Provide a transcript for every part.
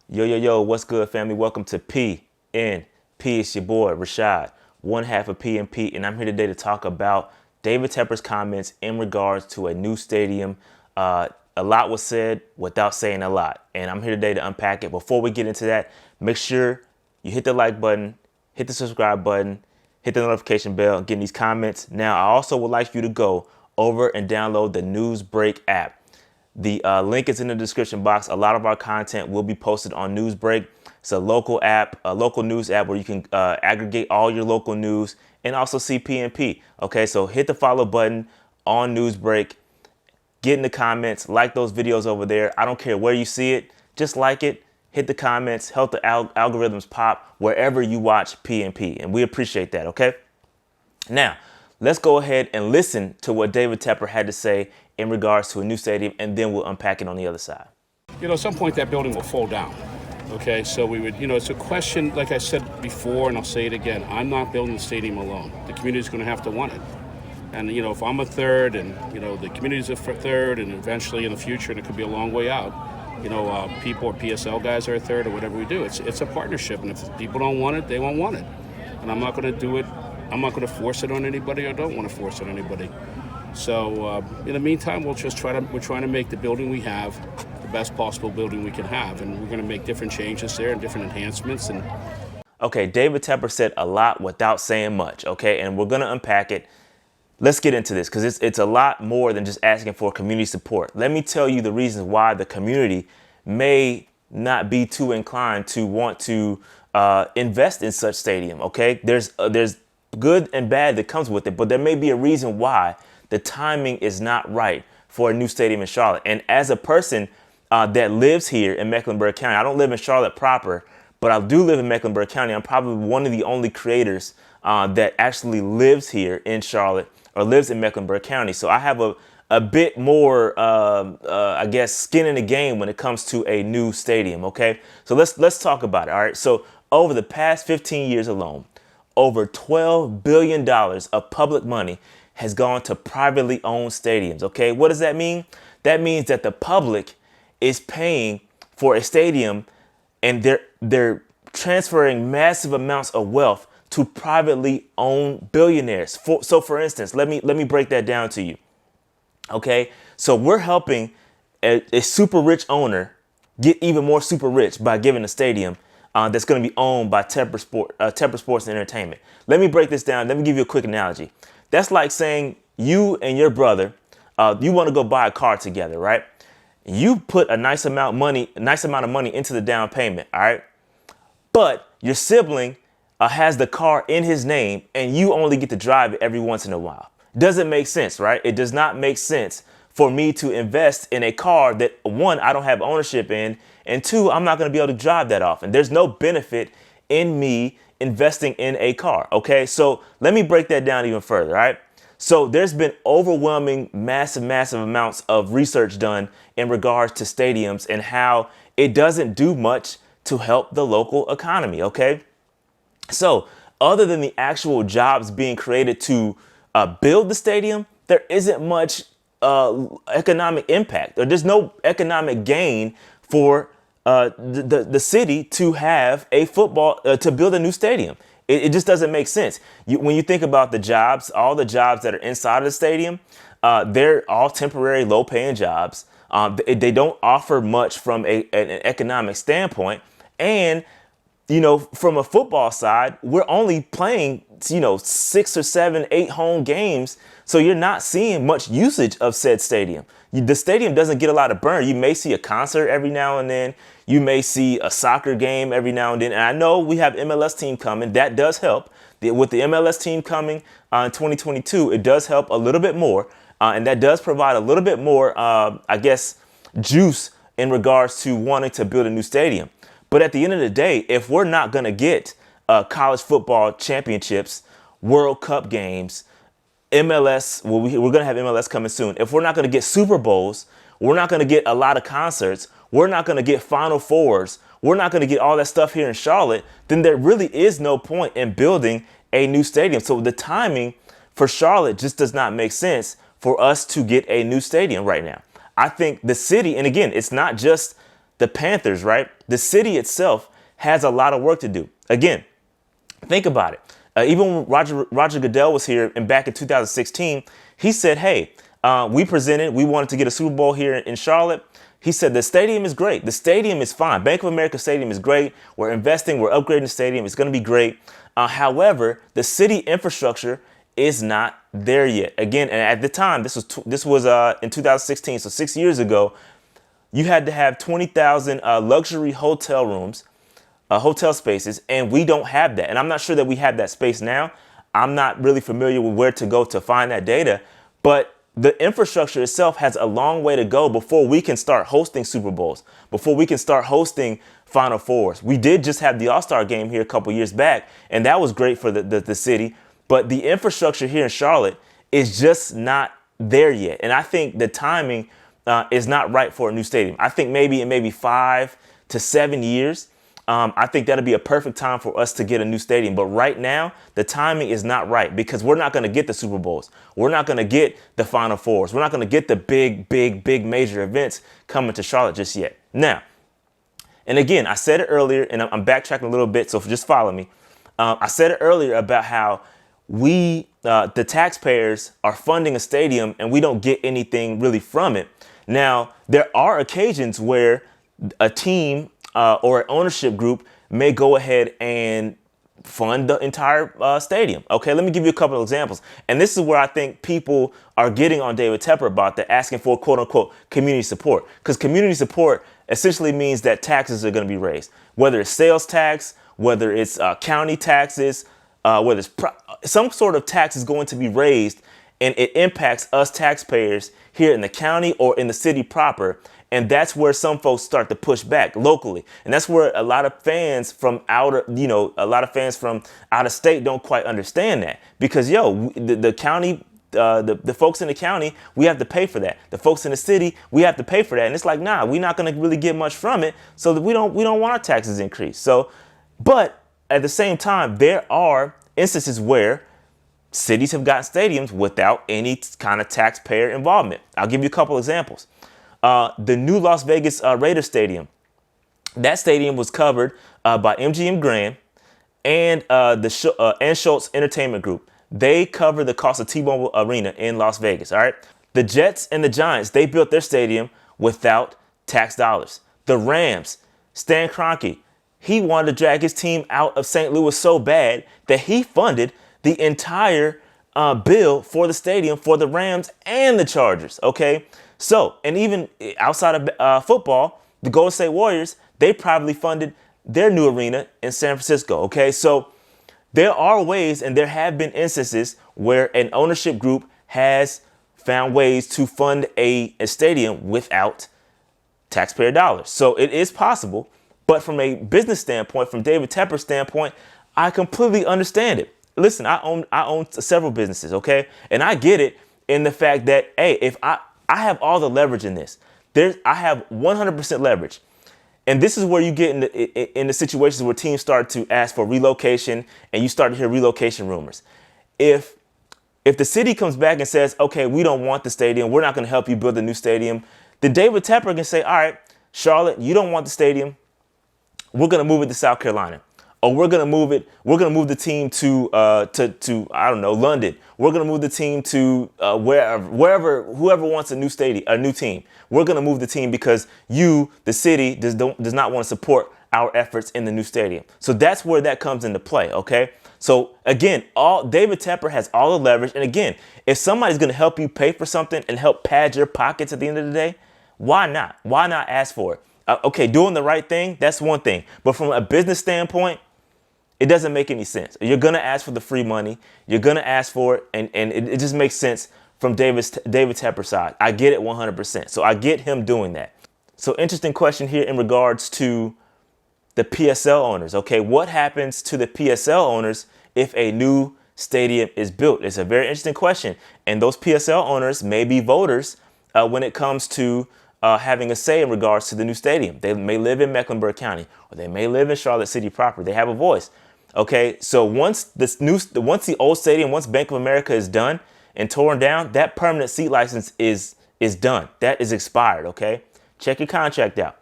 Yo, what's good, family? Welcome to PNP. It's your boy, Rashad, one half of PNP, and I'm here today to talk about David Tepper's comments in regards to a new stadium. A lot was said without saying a lot, and I'm here today to unpack it. Before we get into that, make sure you hit the like button, hit the subscribe button, hit the notification bell, and get these comments. Now, I also would like you to go over and download the Newsbreak app. The link is in the description box. A lot of our content will be posted on Newsbreak. It's a local app, a local news app where you can aggregate all your local news and also see PNP. Okay, so hit the follow button on Newsbreak. Get in the comments, like those videos over there. I don't care where you see it. Just like it, hit the comments, help the algorithms pop wherever you watch PNP. And we appreciate that, okay? Now, let's go ahead and listen to what David Tepper had to say in regards to a new stadium, and then we'll unpack it on the other side. You know, at some point that building will fall down. Okay, so we would, it's a question, like I said before, and I'll say it again, I'm not building the stadium alone. The community's going to have to want it. And, if I'm a third and, the community's a third, and eventually in the future, and it could be a long way out, people or PSL guys are a third or whatever we do. It's a partnership, and if people don't want it, they won't want it. And I'm not going to do it. I'm not going to force it on anybody or don't want to force it on anybody. So in the meantime, we're trying to make the building we have the best possible building we can have, and we're going to make different changes there and different enhancements. And okay, David Tepper said a lot without saying much. Okay, and we're going to unpack it. Let's get into this because it's a lot more than just asking for community support. Let me tell you the reasons why the community may not be too inclined to want to invest in such stadium. Okay, there's good and bad that comes with it, but there may be a reason why the timing is not right for a new stadium in Charlotte. And as a person that lives here in Mecklenburg County, I don't live in Charlotte proper, but I do live in Mecklenburg County. I'm probably one of the only creators that actually lives here in Charlotte or lives in Mecklenburg County. So I have a bit more, I guess, skin in the game when it comes to a new stadium. OK, so let's talk about it. All right. So over the past 15 years alone, over $12 billion of public money has gone to privately owned stadiums. Okay, what does that mean? That means that the public is paying for a stadium, and they're transferring massive amounts of wealth to privately owned billionaires. So for instance, let me break that down to you. Okay, so we're helping a super rich owner get even more super rich by giving a stadium that's going to be owned by Tepper Sports and Entertainment. Let me break this down. Let me give you a quick analogy. That's like saying you and your brother, you want to go buy a car together, right? You put a nice amount of money into the down payment, all right? But your sibling has the car in his name, and you only get to drive it every once in a while. Doesn't make sense, right? It does not make sense for me to invest in a car that, one, I don't have ownership in, and two, I'm not going to be able to drive that often. There's no benefit in me investing in a car. Okay, so let me break that down even further. All right, so there's been overwhelming, massive amounts of research done in regards to stadiums and how it doesn't do much to help the local economy. Okay, so other than the actual jobs being created to build the stadium, there isn't much economic impact, or there's no economic gain for the city to have a football, to build a new stadium. It just doesn't make sense. When you think about the jobs, all the jobs that are inside of the stadium, they're all temporary, low-paying jobs. They don't offer much from an economic standpoint. And, from a football side, we're only playing, 6 or 7, 8 home games. So you're not seeing much usage of said stadium. The stadium doesn't get a lot of burn. You may see a concert every now and then. You may see a soccer game every now and then. And I know we have MLS team coming. That does help. With the MLS team coming in 2022, it does help a little bit more. And that does provide a little bit more, juice in regards to wanting to build a new stadium. But at the end of the day, if we're not going to get college football championships, World Cup games, MLS, we're going to have MLS coming soon. If we're not going to get Super Bowls, we're not going to get a lot of concerts, we're not going to get Final Fours, we're not going to get all that stuff here in Charlotte, then there really is no point in building a new stadium. So the timing for Charlotte just does not make sense for us to get a new stadium right now. I think the city, and again, it's not just the Panthers, right? The city itself has a lot of work to do. Again, think about it. Even when Roger Goodell was here and back in 2016, he said, hey, we wanted to get a Super Bowl here in Charlotte. He said, the stadium is great. The stadium is fine. Bank of America Stadium is great. We're investing. We're upgrading the stadium. It's going to be great. However, the city infrastructure is not there yet. Again, and at the time, this was in 2016, so 6 years ago, you had to have 20,000 luxury hotel rooms, hotel spaces, and we don't have that. And I'm not sure that we have that space now. I'm not really familiar with where to go to find that data, but the infrastructure itself has a long way to go before we can start hosting Super Bowls, before we can start hosting Final Fours. We did just have the All-Star game here a couple years back, and that was great for the city. But the infrastructure here in Charlotte is just not there yet. And I think the timing is not right for a new stadium. I think maybe in maybe 5 to 7 years, I think that'll be a perfect time for us to get a new stadium. But right now, the timing is not right because we're not going to get the Super Bowls. We're not going to get the Final Fours. We're not going to get the big major events coming to Charlotte just yet. Now, and again, I said it earlier, and I'm backtracking a little bit, so just follow me. I said it earlier about how the taxpayers are funding a stadium and we don't get anything really from it. Now, there are occasions where a team or an ownership group may go ahead and fund the entire stadium. Okay, let me give you a couple of examples. And this is where I think people are getting on David Tepper about that, asking for quote unquote community support. Because community support essentially means that taxes are going to be raised, whether it's sales tax, whether it's county taxes, whether it's some sort of tax is going to be raised, and it impacts us taxpayers here in the county or in the city proper. And that's where some folks start to push back locally. And that's where a lot of fans from out of state don't quite understand that. Because, the county, the folks in the county, we have to pay for that. The folks in the city, we have to pay for that. And it's like, nah, we're not going to really get much from it. So that we don't want our taxes increased. So, but at the same time, there are instances where cities have gotten stadiums without any kind of taxpayer involvement. I'll give you a couple examples. The new Las Vegas Raiders Stadium. That stadium was covered by MGM Grand and and Schultz Entertainment Group. They cover the cost of T-Mobile Arena in Las Vegas. All right. The Jets and the Giants, they built their stadium without tax dollars. The Rams, Stan Kroenke, he wanted to drag his team out of St. Louis so bad that he funded the entire bill for the stadium for the Rams and the Chargers. OK, so and even outside of football, the Golden State Warriors, they probably funded their new arena in San Francisco. OK, so there are ways and there have been instances where an ownership group has found ways to fund a stadium without taxpayer dollars. So it is possible. But from a business standpoint, from David Tepper's standpoint, I completely understand it. Listen, I own several businesses, okay? And I get it in the fact that, hey, if I have all the leverage in this. I have 100% leverage. And this is where you get in the situations where teams start to ask for relocation and you start to hear relocation rumors. If the city comes back and says, okay, we don't want the stadium, we're not going to help you build a new stadium, then David Tepper can say, all right, Charlotte, you don't want the stadium. We're going to move it to South Carolina. Or we're going to move the team to I don't know, London. We're going to move the team to whoever wants a new team. We're going to move the team because the city, does not want to support our efforts in the new stadium. So that's where that comes into play, okay? So again, David Tepper has all the leverage. And again, if somebody's going to help you pay for something and help pad your pockets at the end of the day, why not? Why not ask for it? Okay, doing the right thing, that's one thing. But from a business standpoint, it doesn't make any sense. You're going to ask for the free money. You're going to ask for it. And it just makes sense from David Tepper's side. I get it 100%. So I get him doing that. So interesting question here in regards to the PSL owners. Okay, what happens to the PSL owners if a new stadium is built? It's a very interesting question. And those PSL owners may be voters when it comes to having a say in regards to the new stadium. They may live in Mecklenburg County or they may live in Charlotte City proper. They have a voice. Okay, so once the old stadium, once Bank of America is done and torn down, that permanent seat license is done. That is expired. Okay, check your contract out.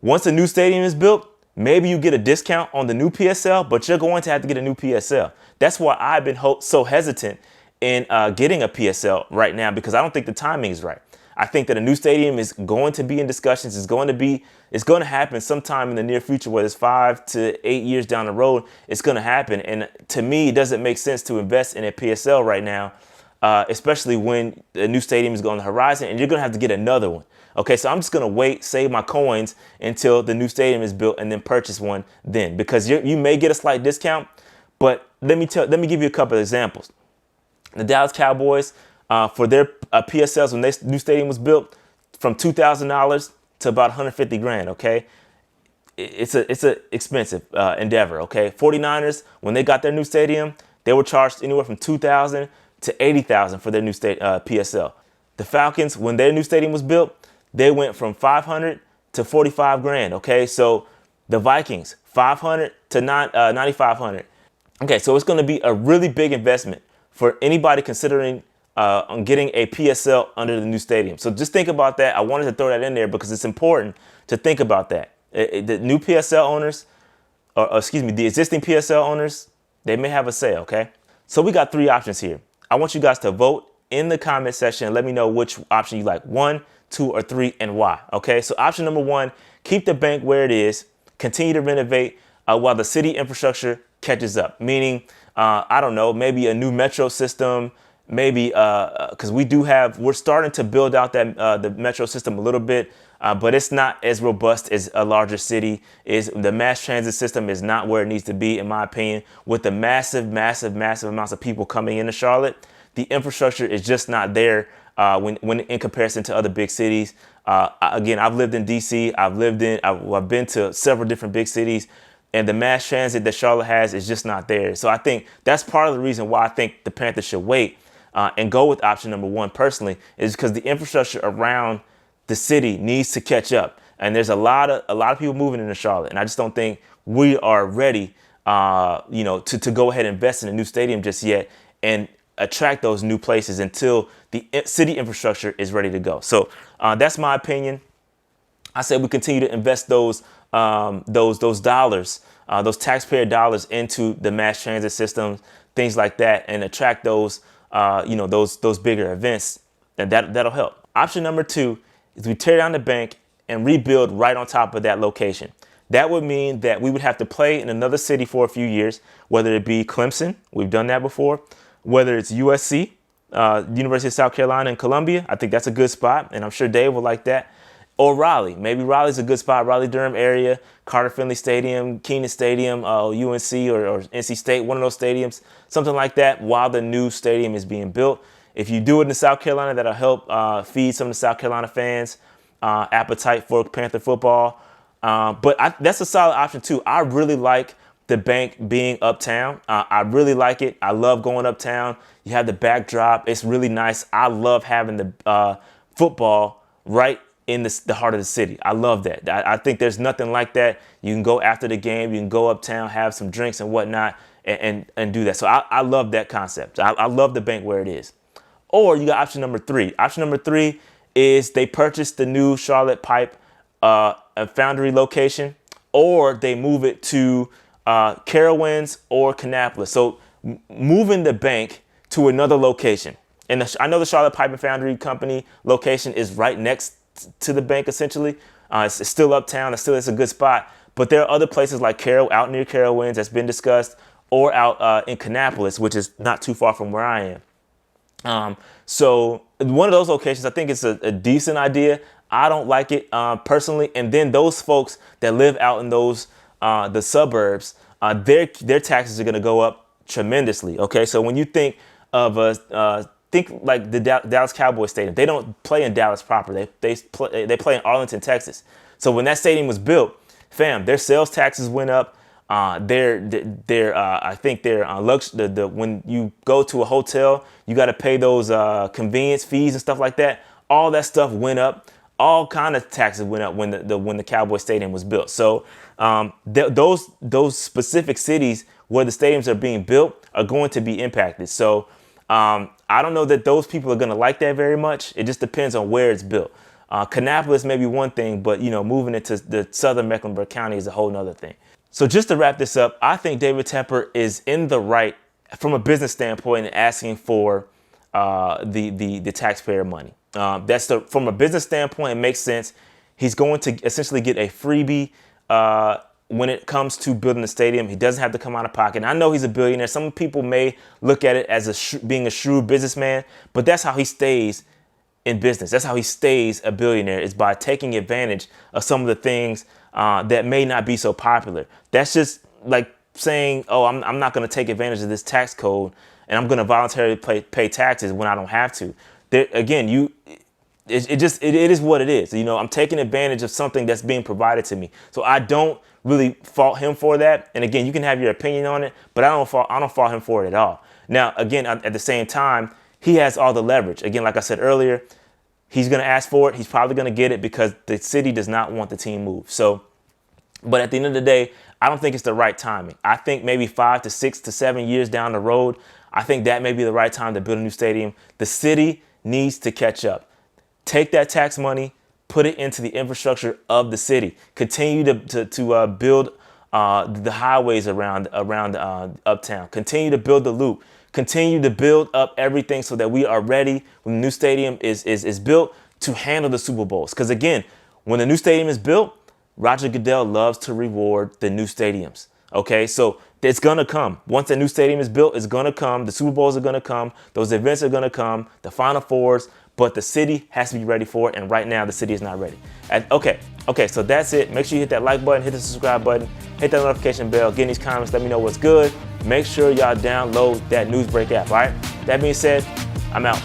Once a new stadium is built, maybe you get a discount on the new PSL, but you're going to have to get a new PSL. That's why I've been so hesitant in getting a PSL right now, because I don't think the timing is right. I think that a new stadium is going to be in discussions. It's going to happen sometime in the near future, whether it's 5 to 8 years down the road. It's going to happen. And to me, it doesn't make sense to invest in a PSL right now, especially when a new stadium is on the horizon and you're going to have to get another one. Okay, so I'm just going to wait, save my coins until the new stadium is built and then purchase one then, because you may get a slight discount. But let me give you a couple of examples. The Dallas Cowboys, for their PSLs when their new stadium was built, from $2,000 to about 150 grand. Okay, it's a expensive endeavor. Okay, 49ers, when they got their new stadium, they were charged anywhere from 2,000 to 80,000 for their new PSL. The Falcons, when their new stadium was built, they went from 500 to 45 grand. Okay, so the Vikings, 500 to 9,500. Okay, so it's going to be a really big investment for anybody considering on getting a PSL under the new stadium. So just think about that. I wanted to throw that in there because it's important to think about that. The new PSL owners, or excuse me, the existing PSL owners, they may have a say, okay? So we got 3 options here. I want you guys to vote in the comment section and let me know which option you like, 1, 2, or 3, and why, okay? So option number 1, keep the bank where it is, continue to renovate while the city infrastructure catches up, meaning, I don't know, maybe a new metro system, maybe because we're starting to build out that the metro system a little bit, but it's not as robust as a larger city is. The mass transit system is not where it needs to be, in my opinion. With the massive amounts of people coming into Charlotte, the infrastructure is just not there when in comparison to other big cities. Again, I've lived in DC. I've been to several different big cities, and the mass transit that Charlotte has is just not there. So I think that's part of the reason why I think the Panthers should wait and go with option number 1 personally, is because the infrastructure around the city needs to catch up. And there's a lot of people moving into Charlotte. And I just don't think we are ready, to go ahead and invest in a new stadium just yet and attract those new places until the city infrastructure is ready to go. So that's my opinion. I said we continue to invest those dollars, those taxpayer dollars into the mass transit systems, things like that, and attract those bigger events, and that'll help. Option number 2 is we tear down the bank and rebuild right on top of that location. That would mean that we would have to play in another city for a few years, whether it be Clemson, we've done that before, whether it's USC, University of South Carolina, and Columbia. I think that's a good spot, and I'm sure Dave will like that. Or Raleigh. Maybe Raleigh's a good spot, Raleigh-Durham area, Carter Finley Stadium, Keenan Stadium, UNC or NC State, one of those stadiums, something like that, while the new stadium is being built. If you do it in South Carolina, that'll help feed some of the South Carolina fans' appetite for Panther football. But that's a solid option too. I really like the bank being uptown. I really like it. I love going uptown. You have the backdrop. It's really nice. I love having the football right in the heart of the city. I love that. I think there's nothing like that. You can go after the game. You can go uptown, have some drinks and whatnot, and do that. So I love that concept. I love the bank where it is. Or you got option number 3. Option number 3 is they purchase the new Charlotte Pipe Foundry location, or they move it to Carowinds or Kannapolis. So moving the bank to another location. And I know the Charlotte Pipe and Foundry Company location is right next to the bank, essentially. It's still uptown. It's a good spot. But there are other places like out near Carowinds that's been discussed, or out in Kannapolis, which is not too far from where I am. So one of those locations, I think it's a decent idea. I don't like it personally. And then those folks that live out in those the suburbs, their taxes are going to go up tremendously. Okay, so when you think of think like the Dallas Cowboys stadium, they don't play in Dallas proper. They play in Arlington, Texas. So when that stadium was built, fam, their sales taxes went up. I think when you go to a hotel, you got to pay those convenience fees and stuff like that. All that stuff went up. All kind of taxes went up when the Cowboy Stadium was built. So those specific cities where the stadiums are being built are going to be impacted. So I don't know that those people are going to like that very much. It just depends on where it's built. Kannapolis may be one thing, but moving into the southern Mecklenburg County is a whole nother thing. So just to wrap this up, I think David Tepper is in the right from a business standpoint in asking for the taxpayer money. From a business standpoint, it makes sense. He's going to essentially get a freebie when it comes to building the stadium. He doesn't have to come out of pocket. And I know he's a billionaire. Some people may look at it as being a shrewd businessman, but that's how he stays in business. That's how he stays a billionaire, is by taking advantage of some of the things that may not be so popular. That's just like saying, oh, I'm not going to take advantage of this tax code and I'm going to voluntarily pay taxes when I don't have to. Again, it is what it is. I'm taking advantage of something that's being provided to me. So I don't really fault him for that. And again, you can have your opinion on it, but I don't fault him for it at all. Now, again, at the same time, he has all the leverage. Again, like I said earlier, he's going to ask for it. He's probably going to get it because the city does not want the team moved. So, but at the end of the day, I don't think it's the right timing. I think maybe 5 to 6 to 7 years down the road, I think that may be the right time to build a new stadium. The city needs to catch up. Take that tax money, put it into the infrastructure of the city. Continue to build the highways around uptown. Continue to build the loop. Continue to build up everything so that we are ready when the new stadium is built to handle the Super Bowls. Because again, when the new stadium is built, Roger Goodell loves to reward the new stadiums. Okay, so it's going to come. Once the new stadium is built, it's going to come. The Super Bowls are going to come. Those events are going to come. The Final Fours. But the city has to be ready for it. And right now, the city is not ready. Okay, so that's it. Make sure you hit that like button, hit the subscribe button, hit that notification bell, get in these comments, let me know what's good. Make sure y'all download that Newsbreak app, all right? That being said, I'm out.